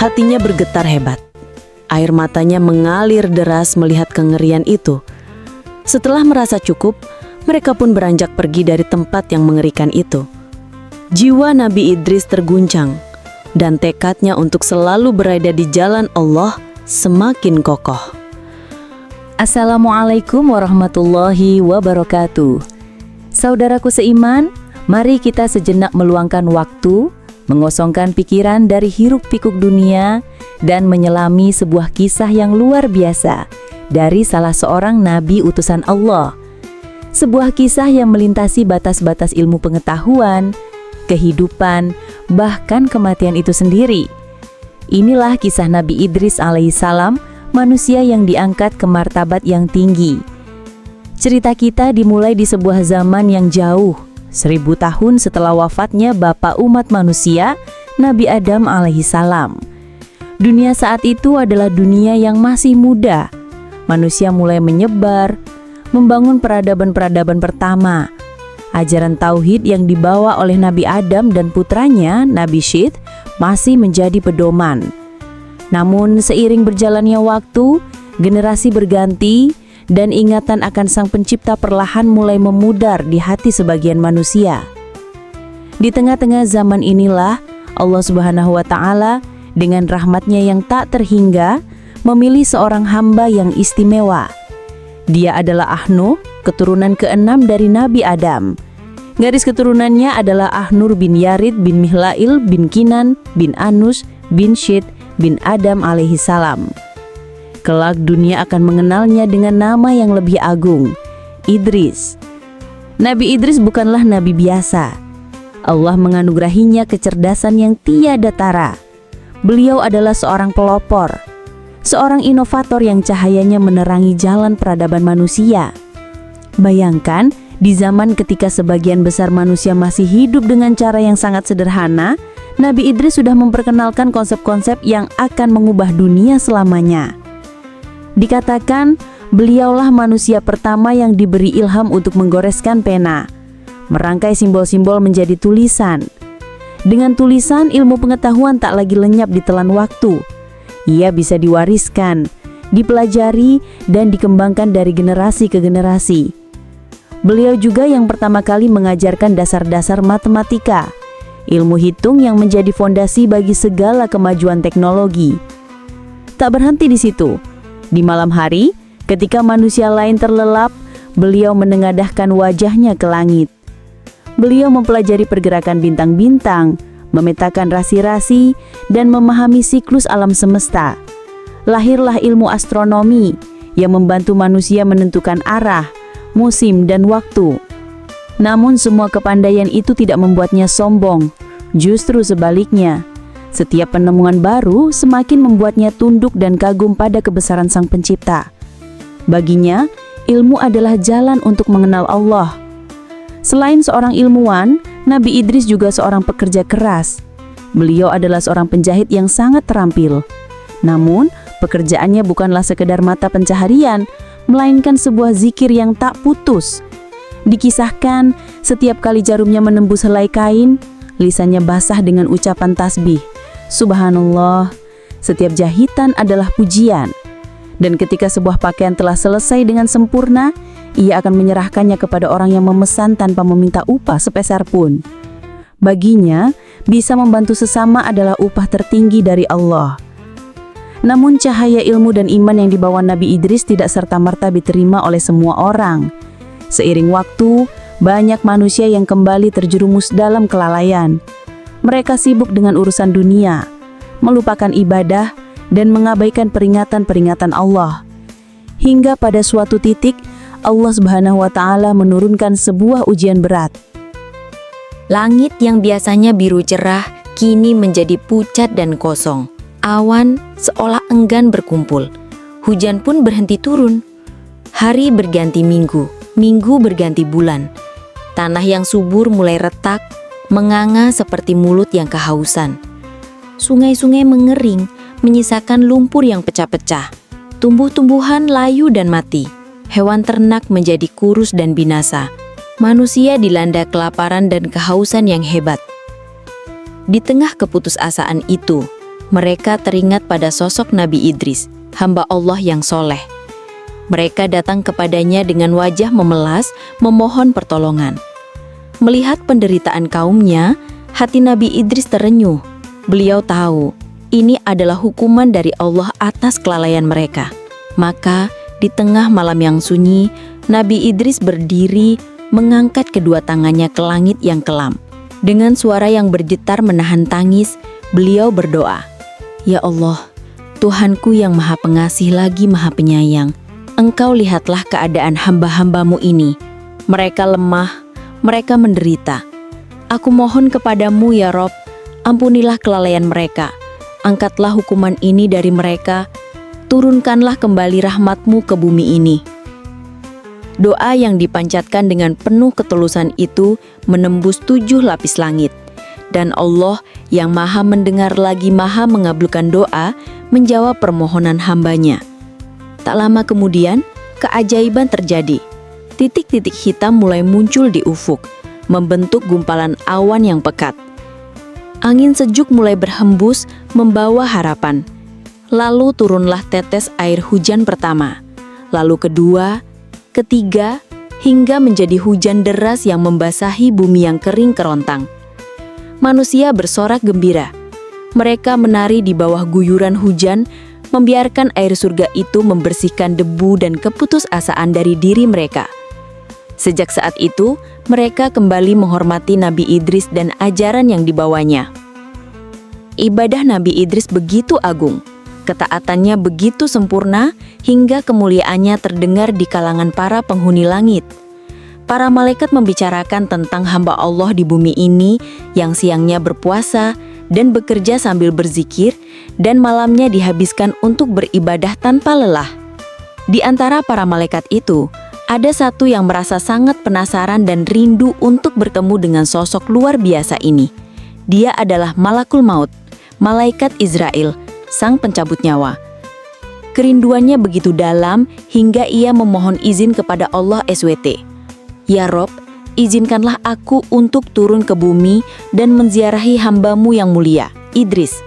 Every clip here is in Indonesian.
Hatinya bergetar hebat. Air matanya mengalir deras melihat kengerian itu. Setelah merasa cukup, mereka pun beranjak pergi dari tempat yang mengerikan itu. Jiwa Nabi Idris terguncang, dan tekadnya untuk selalu berada di jalan Allah semakin kokoh. Assalamualaikum warahmatullahi wabarakatuh. Saudaraku seiman, mari kita sejenak meluangkan waktu, mengosongkan pikiran dari hiruk-pikuk dunia, dan menyelami sebuah kisah yang luar biasa dari salah seorang nabi utusan Allah. Sebuah kisah yang melintasi batas-batas ilmu pengetahuan, kehidupan, bahkan kematian itu sendiri. Inilah kisah Nabi Idris alaihissalam, manusia yang diangkat ke martabat yang tinggi. Cerita kita dimulai di sebuah zaman yang jauh, 1000 tahun setelah wafatnya Bapa umat manusia, Nabi Adam alaihissalam. Dunia saat itu adalah dunia yang masih muda. Manusia mulai menyebar, membangun peradaban-peradaban pertama. Ajaran tauhid yang dibawa oleh Nabi Adam dan putranya, Nabi Syith, masih menjadi pedoman. Namun seiring berjalannya waktu, generasi berganti, dan ingatan akan Sang Pencipta perlahan mulai memudar di hati sebagian manusia. Di tengah-tengah zaman inilah Allah Subhanahu wa Ta'ala dengan rahmatnya yang tak terhingga memilih seorang hamba yang istimewa. Dia adalah Ahnuh, keturunan ke-6 dari Nabi Adam. Garis keturunannya adalah Ahnur bin Yarid bin Mihlail bin Kinan bin Anus bin Syith bin Adam alaihissalam. Kelak dunia akan mengenalnya dengan nama yang lebih agung, Idris. Nabi Idris bukanlah nabi biasa. Allah menganugerahinya kecerdasan yang tiada tara. Beliau adalah seorang pelopor, seorang inovator yang cahayanya menerangi jalan peradaban manusia. Bayangkan, di zaman ketika sebagian besar manusia masih hidup dengan cara yang sangat sederhana, Nabi Idris sudah memperkenalkan konsep-konsep yang akan mengubah dunia selamanya. Dikatakan, beliaulah manusia pertama yang diberi ilham untuk menggoreskan pena, merangkai simbol-simbol menjadi tulisan. Dengan tulisan, ilmu pengetahuan tak lagi lenyap ditelan waktu. Ia bisa diwariskan, dipelajari, dan dikembangkan dari generasi ke generasi. Beliau juga yang pertama kali mengajarkan dasar-dasar matematika, ilmu hitung yang menjadi fondasi bagi segala kemajuan teknologi. Tak berhenti di situ. Di malam hari, ketika manusia lain terlelap, beliau menengadahkan wajahnya ke langit. Beliau mempelajari pergerakan bintang-bintang, memetakan rasi-rasi, dan memahami siklus alam semesta. Lahirlah ilmu astronomi yang membantu manusia menentukan arah, musim, dan waktu. Namun semua kepandaian itu tidak membuatnya sombong. Justru sebaliknya, setiap penemuan baru semakin membuatnya tunduk dan kagum pada kebesaran Sang Pencipta. Baginya, ilmu adalah jalan untuk mengenal Allah. Selain seorang ilmuwan, Nabi Idris juga seorang pekerja keras. Beliau adalah seorang penjahit yang sangat terampil. Namun, pekerjaannya bukanlah sekedar mata pencaharian, melainkan sebuah zikir yang tak putus. Dikisahkan, setiap kali jarumnya menembus helai kain, lisannya basah dengan ucapan tasbih. Subhanallah, setiap jahitan adalah pujian. Dan ketika sebuah pakaian telah selesai dengan sempurna, ia akan menyerahkannya kepada orang yang memesan tanpa meminta upah sepeser pun. Baginya, bisa membantu sesama adalah upah tertinggi dari Allah. Namun cahaya ilmu dan iman yang dibawa Nabi Idris tidak serta-merta diterima oleh semua orang. Seiring waktu, banyak manusia yang kembali terjerumus dalam kelalaian. Mereka sibuk dengan urusan dunia, melupakan ibadah, dan mengabaikan peringatan-peringatan Allah. Hingga pada suatu titik, Allah Subhanahu wa Ta'ala menurunkan sebuah ujian berat. Langit yang biasanya biru cerah kini menjadi pucat dan kosong. Awan seolah enggan berkumpul. Hujan pun berhenti turun. Hari berganti minggu, minggu berganti bulan. Tanah yang subur mulai retak, menganga seperti mulut yang kehausan. Sungai-sungai mengering, menyisakan lumpur yang pecah-pecah. Tumbuh-tumbuhan layu dan mati. Hewan ternak menjadi kurus dan binasa. Manusia dilanda kelaparan dan kehausan yang hebat. Di tengah keputusasaan itu, mereka teringat pada sosok Nabi Idris, hamba Allah yang soleh. Mereka datang kepadanya dengan wajah memelas, memohon pertolongan. Melihat penderitaan kaumnya, hati Nabi Idris terenyuh. Beliau tahu, ini adalah hukuman dari Allah atas kelalaian mereka. Maka, di tengah malam yang sunyi, Nabi Idris berdiri, mengangkat kedua tangannya ke langit yang kelam. Dengan suara yang bergetar menahan tangis, beliau berdoa, "Ya Allah, Tuhanku yang Maha Pengasih lagi Maha Penyayang, Engkau lihatlah keadaan hamba-hambamu ini. Mereka lemah, mereka menderita. Aku mohon kepadamu ya Rob, ampunilah kelalaian mereka. Angkatlah hukuman ini dari mereka, turunkanlah kembali rahmat-Mu ke bumi ini." Doa yang dipanjatkan dengan penuh ketulusan itu menembus 7 lapis langit. Dan Allah yang Maha mendengar lagi Maha mengabulkan doa, menjawab permohonan hambanya. Tak lama kemudian, keajaiban terjadi. Titik-titik hitam mulai muncul di ufuk, membentuk gumpalan awan yang pekat. Angin sejuk mulai berhembus, membawa harapan. Lalu turunlah tetes air hujan pertama, lalu kedua, ketiga, hingga menjadi hujan deras yang membasahi bumi yang kering kerontang. Manusia bersorak gembira. Mereka menari di bawah guyuran hujan, membiarkan air surga itu membersihkan debu dan keputusasaan dari diri mereka. Sejak saat itu, mereka kembali menghormati Nabi Idris dan ajaran yang dibawanya. Ibadah Nabi Idris begitu agung, ketaatannya begitu sempurna, hingga kemuliaannya terdengar di kalangan para penghuni langit. Para malaikat membicarakan tentang hamba Allah di bumi ini yang siangnya berpuasa dan bekerja sambil berzikir, dan malamnya dihabiskan untuk beribadah tanpa lelah. Di antara para malaikat itu, ada satu yang merasa sangat penasaran dan rindu untuk bertemu dengan sosok luar biasa ini. Dia adalah Malakul Maut, malaikat Israel, sang pencabut nyawa. Kerinduannya begitu dalam hingga ia memohon izin kepada Allah SWT. "Ya Rob, izinkanlah aku untuk turun ke bumi dan menziarahi hambamu yang mulia, Idris."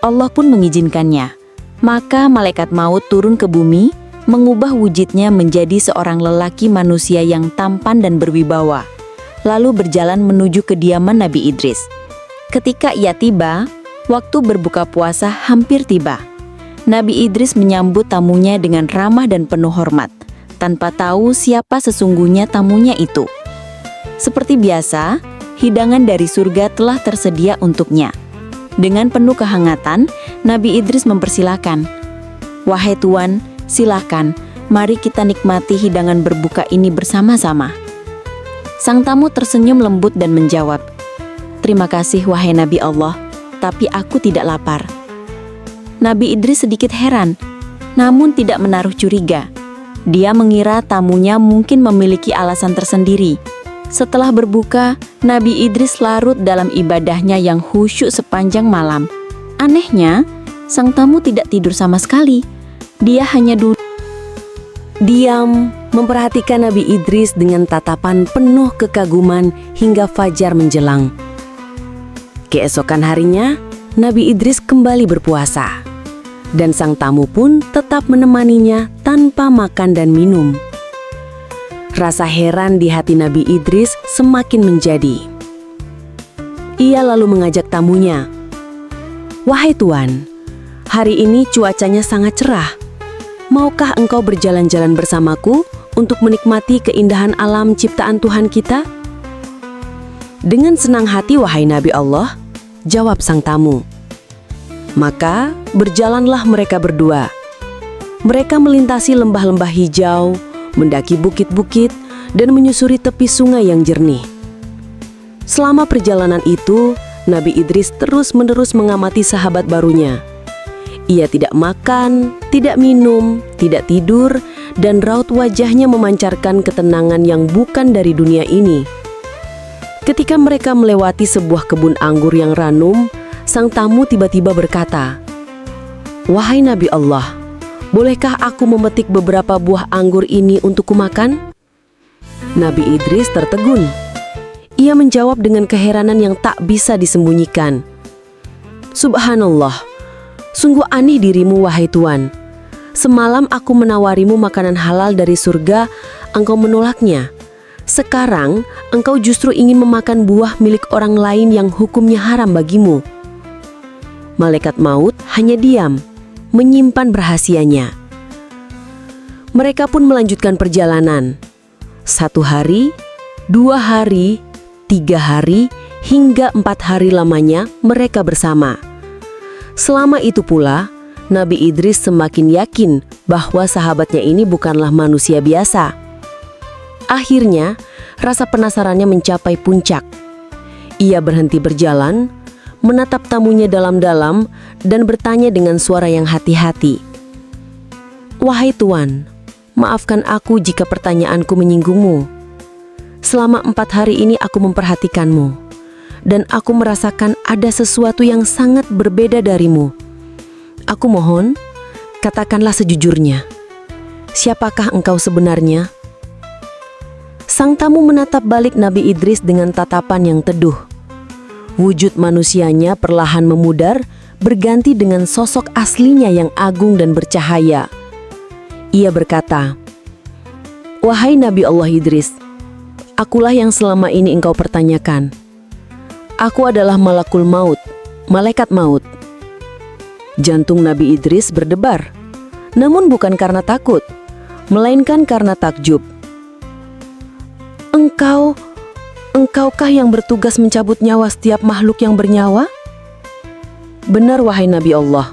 Allah pun mengizinkannya. Maka malaikat maut turun ke bumi, mengubah wujudnya menjadi seorang lelaki manusia yang tampan dan berwibawa, lalu berjalan menuju kediaman Nabi Idris. Ketika ia tiba, waktu berbuka puasa hampir tiba. Nabi Idris menyambut tamunya dengan ramah dan penuh hormat, tanpa tahu siapa sesungguhnya tamunya itu. Seperti biasa, hidangan dari surga telah tersedia untuknya. Dengan penuh kehangatan, Nabi Idris mempersilahkan, "Wahai Tuan, silakan, mari kita nikmati hidangan berbuka ini bersama-sama." Sang tamu tersenyum lembut dan menjawab, "Terima kasih wahai Nabi Allah, tapi aku tidak lapar." Nabi Idris sedikit heran, namun tidak menaruh curiga. Dia mengira tamunya mungkin memiliki alasan tersendiri. Setelah berbuka, Nabi Idris larut dalam ibadahnya yang khusyuk sepanjang malam. Anehnya, sang tamu tidak tidur sama sekali. Dia hanya duduk Diam, memperhatikan Nabi Idris dengan tatapan penuh kekaguman hingga fajar menjelang. Keesokan harinya, Nabi Idris kembali berpuasa, dan sang tamu pun tetap menemaninya tanpa makan dan minum. Rasa heran di hati Nabi Idris semakin menjadi. Ia lalu mengajak tamunya, "Wahai Tuan, hari ini cuacanya sangat cerah. Maukah engkau berjalan-jalan bersamaku untuk menikmati keindahan alam ciptaan Tuhan kita?" "Dengan senang hati wahai Nabi Allah," jawab sang tamu. Maka berjalanlah mereka berdua. Mereka melintasi lembah-lembah hijau, mendaki bukit-bukit, dan menyusuri tepi sungai yang jernih. Selama perjalanan itu, Nabi Idris terus-menerus mengamati sahabat barunya. Ia tidak makan, tidak minum, tidak tidur, dan raut wajahnya memancarkan ketenangan yang bukan dari dunia ini. Ketika mereka melewati sebuah kebun anggur yang ranum, sang tamu tiba-tiba berkata, "Wahai Nabi Allah, bolehkah aku memetik beberapa buah anggur ini untuk kumakan?" Nabi Idris tertegun. Ia menjawab dengan keheranan yang tak bisa disembunyikan, "Subhanallah, Sungguh aneh dirimu, wahai Tuan. Semalam aku menawarimu makanan halal dari surga, engkau menolaknya. Sekarang engkau justru ingin memakan buah milik orang lain yang hukumnya haram bagimu." Malaikat maut hanya diam, menyimpan rahasianya. Mereka pun melanjutkan perjalanan. 1 hari, 2 hari, 3 hari, hingga 4 hari lamanya mereka bersama. Selama itu pula, Nabi Idris semakin yakin bahwa sahabatnya ini bukanlah manusia biasa. Akhirnya, rasa penasarannya mencapai puncak. Ia berhenti berjalan, menatap tamunya dalam-dalam, dan bertanya dengan suara yang hati-hati. "Wahai Tuan, maafkan aku jika pertanyaanku menyinggungmu. Selama 4 hari ini aku memperhatikanmu, dan aku merasakan ada sesuatu yang sangat berbeda darimu. Aku mohon, katakanlah sejujurnya. Siapakah engkau sebenarnya?" Sang tamu menatap balik Nabi Idris dengan tatapan yang teduh. Wujud manusianya perlahan memudar, berganti dengan sosok aslinya yang agung dan bercahaya. Ia berkata, "Wahai Nabi Allah Idris, akulah yang selama ini engkau pertanyakan. Aku adalah malakul maut, malaikat maut." Jantung Nabi Idris berdebar, namun bukan karena takut, melainkan karena takjub. Engkaukah yang bertugas mencabut nyawa setiap makhluk yang bernyawa?" "Benar, wahai Nabi Allah,"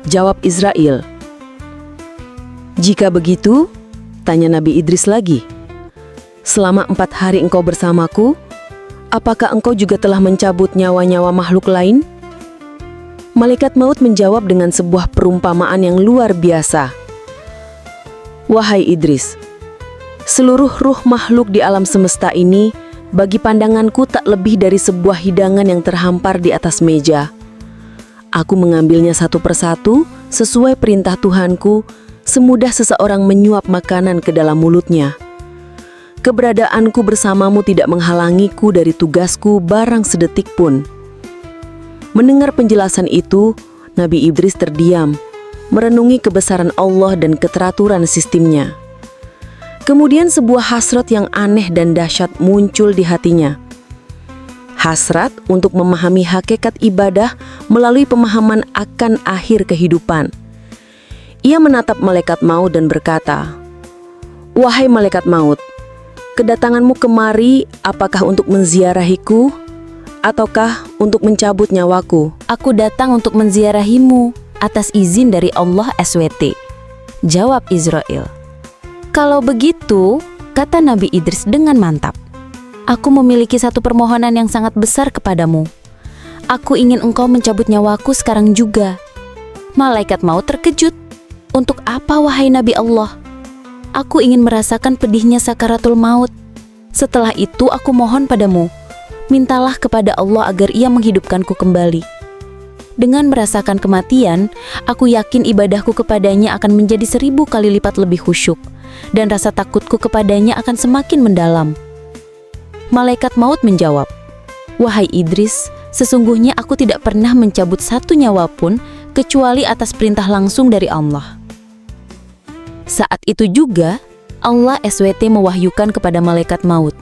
jawab Israel. "Jika begitu," tanya Nabi Idris lagi, "selama 4 hari engkau bersamaku, apakah engkau juga telah mencabut nyawa-nyawa makhluk lain?" Malaikat maut menjawab dengan sebuah perumpamaan yang luar biasa. "Wahai Idris, seluruh ruh makhluk di alam semesta ini bagi pandanganku tak lebih dari sebuah hidangan yang terhampar di atas meja. Aku mengambilnya satu persatu sesuai perintah Tuhanku, semudah seseorang menyuap makanan ke dalam mulutnya. Keberadaanku bersamamu tidak menghalangiku dari tugasku barang sedetik pun." Mendengar penjelasan itu, Nabi Idris terdiam, merenungi kebesaran Allah dan keteraturan sistemnya. Kemudian sebuah hasrat yang aneh dan dahsyat muncul di hatinya. Hasrat untuk memahami hakikat ibadah melalui pemahaman akan akhir kehidupan. Ia menatap malaikat maut dan berkata, "Wahai malaikat maut, kedatanganmu kemari apakah untuk menziarahiku ataukah untuk mencabut nyawaku?" "Aku datang untuk menziarahimu atas izin dari Allah SWT," jawab Israel. "Kalau begitu," kata Nabi Idris dengan mantap, "aku memiliki satu permohonan yang sangat besar kepadamu. Aku ingin engkau mencabut nyawaku sekarang juga." Malaikat maut terkejut. "Untuk apa, wahai Nabi Allah? Aku ingin merasakan pedihnya sakaratul maut. Setelah itu aku mohon padamu, mintalah kepada Allah agar Ia menghidupkanku kembali. Dengan merasakan kematian, aku yakin ibadahku kepadanya akan menjadi 1000 kali lipat lebih khusyuk, dan rasa takutku kepadanya akan semakin mendalam." Malaikat maut menjawab, "Wahai Idris, sesungguhnya aku tidak pernah mencabut satu nyawa pun kecuali atas perintah langsung dari Allah." Saat itu juga, Allah SWT mewahyukan kepada malaikat maut,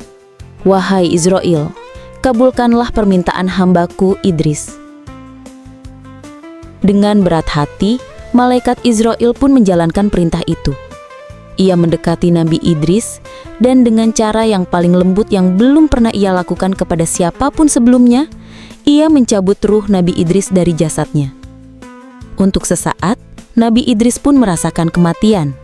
"Wahai Israel, kabulkanlah permintaan hambaku Idris." Dengan berat hati, malaikat Israel pun menjalankan perintah itu. Ia mendekati Nabi Idris dan dengan cara yang paling lembut yang belum pernah ia lakukan kepada siapapun sebelumnya, ia mencabut ruh Nabi Idris dari jasadnya. Untuk sesaat, Nabi Idris pun merasakan kematian.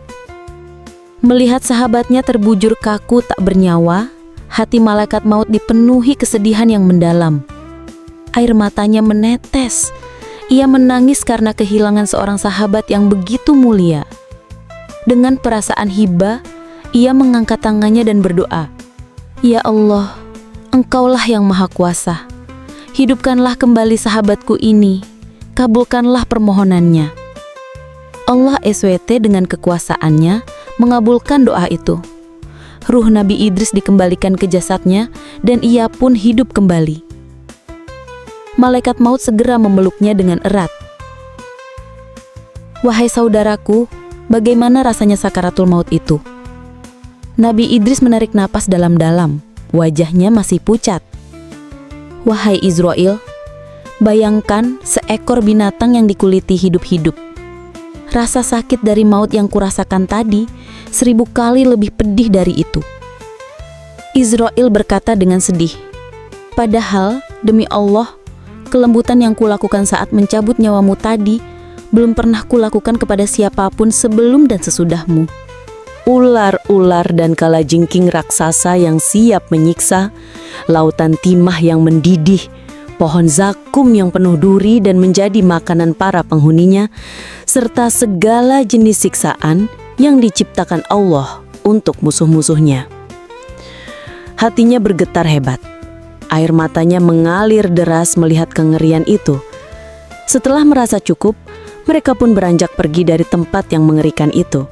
Melihat sahabatnya terbujur kaku tak bernyawa, hati malaikat maut dipenuhi kesedihan yang mendalam. Air matanya menetes. Ia menangis karena kehilangan seorang sahabat yang begitu mulia. Dengan perasaan hibah, ia mengangkat tangannya dan berdoa, "Ya Allah, Engkaulah yang Maha Kuasa. Hidupkanlah kembali sahabatku ini. Kabulkanlah permohonannya." Allah SWT dengan kekuasaannya mengabulkan doa itu. Ruh Nabi Idris dikembalikan ke jasadnya dan ia pun hidup kembali. Malaikat maut segera memeluknya dengan erat. Wahai saudaraku, bagaimana rasanya sakaratul maut itu? Nabi Idris menarik napas dalam-dalam, wajahnya masih pucat. Wahai Izrail, bayangkan seekor binatang yang dikuliti hidup-hidup. Rasa sakit dari maut yang kurasakan tadi 1000 kali lebih pedih dari itu. Izrail berkata dengan sedih, padahal demi Allah, kelembutan yang kulakukan saat mencabut nyawamu tadi belum pernah kulakukan kepada siapapun sebelum dan sesudahmu. Ular-ular dan kalajengking raksasa yang siap menyiksa, lautan timah yang mendidih, pohon zakum yang penuh duri dan menjadi makanan para penghuninya, serta segala jenis siksaan yang diciptakan Allah untuk musuh-musuhnya. Hatinya bergetar hebat. Air matanya mengalir deras melihat kengerian itu. Setelah merasa cukup, mereka pun beranjak pergi dari tempat yang mengerikan itu.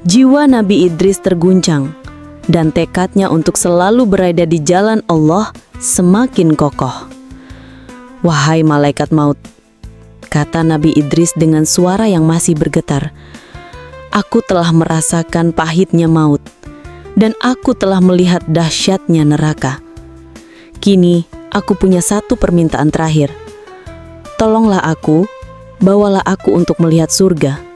Jiwa Nabi Idris terguncang, dan tekadnya untuk selalu berada di jalan Allah semakin kokoh. Wahai malaikat maut, kata Nabi Idris dengan suara yang masih bergetar, aku telah merasakan pahitnya maut, dan aku telah melihat dahsyatnya neraka. Kini aku punya satu permintaan terakhir. Tolonglah aku, bawalah aku untuk melihat surga.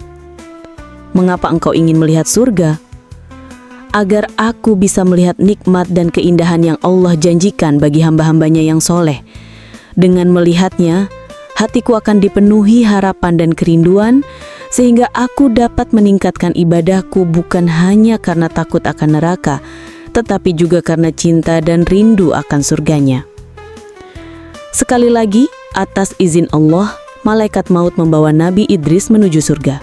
Mengapa engkau ingin melihat surga? Agar aku bisa melihat nikmat dan keindahan yang Allah janjikan bagi hamba-hambanya yang soleh. Dengan melihatnya, hatiku akan dipenuhi harapan dan kerinduan, sehingga aku dapat meningkatkan ibadahku bukan hanya karena takut akan neraka, tetapi juga karena cinta dan rindu akan surganya. Sekali lagi, atas izin Allah, malaikat maut membawa Nabi Idris menuju surga.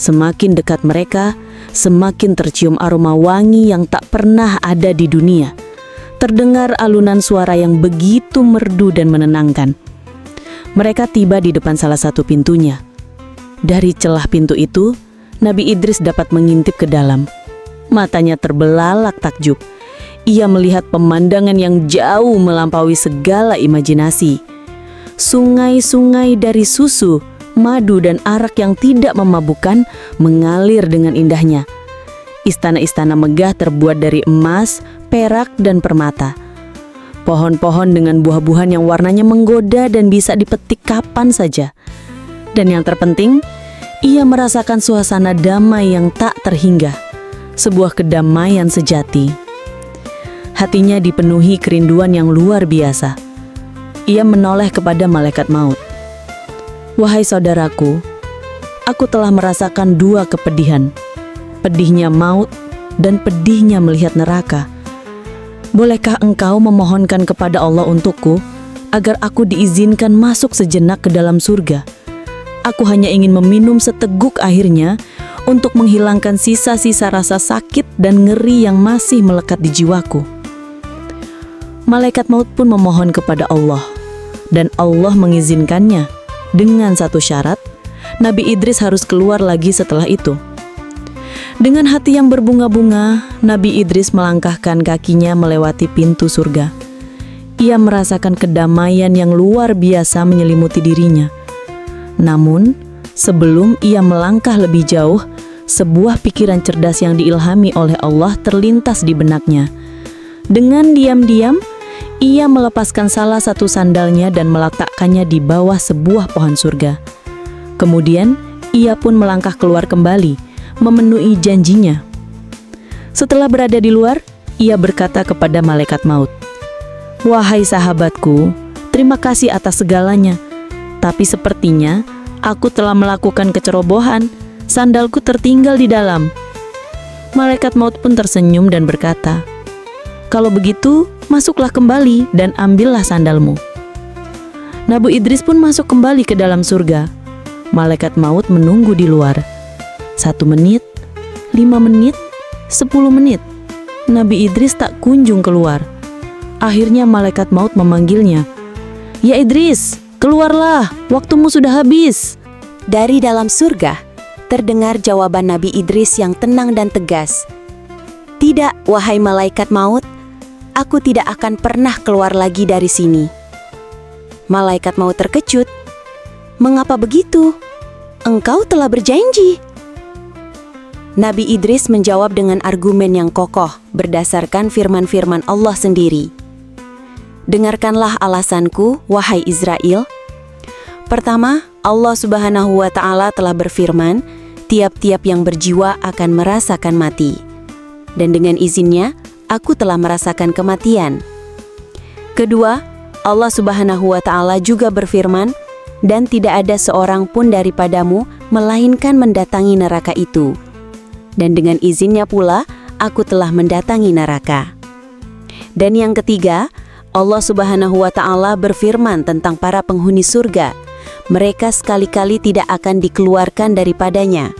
Semakin dekat mereka, semakin tercium aroma wangi yang tak pernah ada di dunia. Terdengar alunan suara yang begitu merdu dan menenangkan. Mereka tiba di depan salah satu pintunya. Dari celah pintu itu, Nabi Idris dapat mengintip ke dalam. Matanya terbelalak takjub. Ia melihat pemandangan yang jauh melampaui segala imajinasi. Sungai-sungai dari susu, madu dan arak yang tidak memabukkan mengalir dengan indahnya. Istana-istana megah terbuat dari emas, perak, dan permata. Pohon-pohon dengan buah-buahan yang warnanya menggoda dan bisa dipetik kapan saja. Dan yang terpenting, ia merasakan suasana damai yang tak terhingga. Sebuah kedamaian sejati. Hatinya dipenuhi kerinduan yang luar biasa. Ia menoleh kepada malaikat maut. Wahai saudaraku, aku telah merasakan dua kepedihan. Pedihnya maut dan pedihnya melihat neraka. Bolehkah engkau memohonkan kepada Allah untukku agar aku diizinkan masuk sejenak ke dalam surga? Aku hanya ingin meminum seteguk airnya untuk menghilangkan sisa-sisa rasa sakit dan ngeri yang masih melekat di jiwaku. Malaikat maut pun memohon kepada Allah, dan Allah mengizinkannya dengan satu syarat, Nabi Idris harus keluar lagi setelah itu. Dengan hati yang berbunga-bunga, Nabi Idris melangkahkan kakinya melewati pintu surga. Ia merasakan kedamaian yang luar biasa menyelimuti dirinya. Namun, sebelum ia melangkah lebih jauh, sebuah pikiran cerdas yang diilhami oleh Allah terlintas di benaknya. Dengan diam-diam, ia melepaskan salah satu sandalnya dan meletakkannya di bawah sebuah pohon surga. Kemudian, ia pun melangkah keluar kembali, memenuhi janjinya. Setelah berada di luar, ia berkata kepada malaikat maut, "Wahai sahabatku, terima kasih atas segalanya. Tapi sepertinya aku telah melakukan kecerobohan, sandalku tertinggal di dalam." Malaikat maut pun tersenyum dan berkata, "Kalau begitu, masuklah kembali dan ambillah sandalmu." Nabi Idris pun masuk kembali ke dalam surga. Malaikat maut menunggu di luar. 1 menit, 5 menit, 10 menit. Nabi Idris tak kunjung keluar. Akhirnya malaikat maut memanggilnya. "Ya Idris, keluarlah, waktumu sudah habis." Dari dalam surga, terdengar jawaban Nabi Idris yang tenang dan tegas. "Tidak, wahai malaikat maut, aku tidak akan pernah keluar lagi dari sini." Malaikat maut terkejut. "Mengapa begitu?" engkau telah berjanji." Nabi Idris menjawab dengan argumen yang kokoh berdasarkan firman-firman Allah sendiri. "Dengarkanlah alasanku, wahai Israel. Pertama, Allah Subhanahu wa Ta'ala telah berfirman, tiap-tiap yang berjiwa akan merasakan mati. Dan dengan izinnya, aku telah merasakan kematian. Kedua, Allah Subhanahu wa Ta'ala juga berfirman, dan tidak ada seorang pun daripadamu melainkan mendatangi neraka itu. Dan dengan izinnya pula, aku telah mendatangi neraka." Dan yang ketiga, Allah Subhanahu wa Ta'ala berfirman tentang para penghuni surga, mereka sekali-kali tidak akan dikeluarkan daripadanya.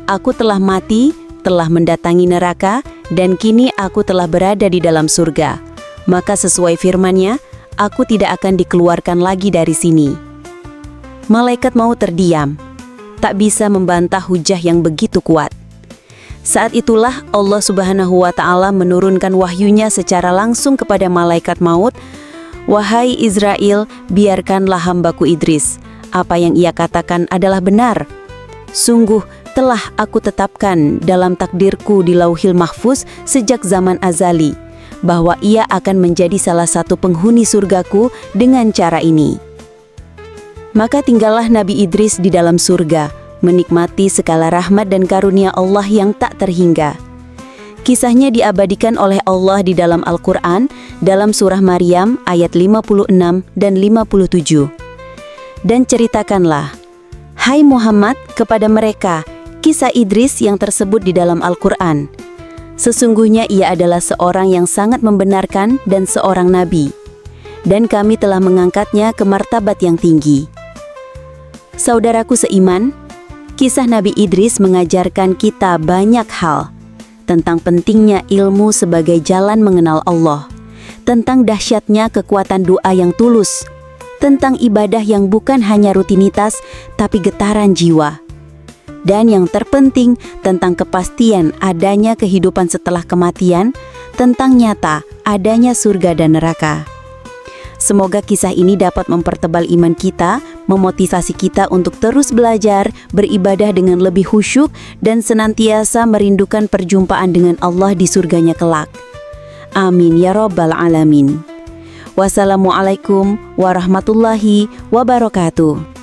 "Aku telah mati, telah mendatangi neraka, dan kini aku telah berada di dalam surga. Maka sesuai firman-Nya, aku tidak akan dikeluarkan lagi dari sini." Malaikat maut terdiam, tak bisa membantah hujah yang begitu kuat. Saat itulah Allah Subhanahu wa Ta'ala menurunkan wahyunya secara langsung kepada malaikat maut, "Wahai Israel, biarkanlah hambaku Idris. Apa yang ia katakan adalah benar. Sungguh telah aku tetapkan dalam takdirku di Lauhil Mahfuz sejak zaman azali, bahwa ia akan menjadi salah satu penghuni surgaku dengan cara ini." Maka tinggallah Nabi Idris di dalam surga, menikmati segala rahmat dan karunia Allah yang tak terhingga. Kisahnya diabadikan oleh Allah di dalam Al-Quran dalam surah Maryam ayat 56 dan 57. "Dan ceritakanlah, hai Muhammad, kepada mereka kisah Idris yang tersebut di dalam Al-Quran. Sesungguhnya ia adalah seorang yang sangat membenarkan dan seorang nabi. Dan kami telah mengangkatnya ke martabat yang tinggi." Saudaraku seiman, kisah Nabi Idris mengajarkan kita banyak hal tentang pentingnya ilmu sebagai jalan mengenal Allah, tentang dahsyatnya kekuatan doa yang tulus, tentang ibadah yang bukan hanya rutinitas tapi getaran jiwa, dan yang terpenting tentang kepastian adanya kehidupan setelah kematian, tentang nyata adanya surga dan neraka. Semoga kisah ini dapat mempertebal iman kita, memotivasi kita untuk terus belajar, beribadah dengan lebih khusyuk, dan senantiasa merindukan perjumpaan dengan Allah di surganya kelak. Amin ya Rabbal Alamin. Wassalamualaikum warahmatullahi wabarakatuh.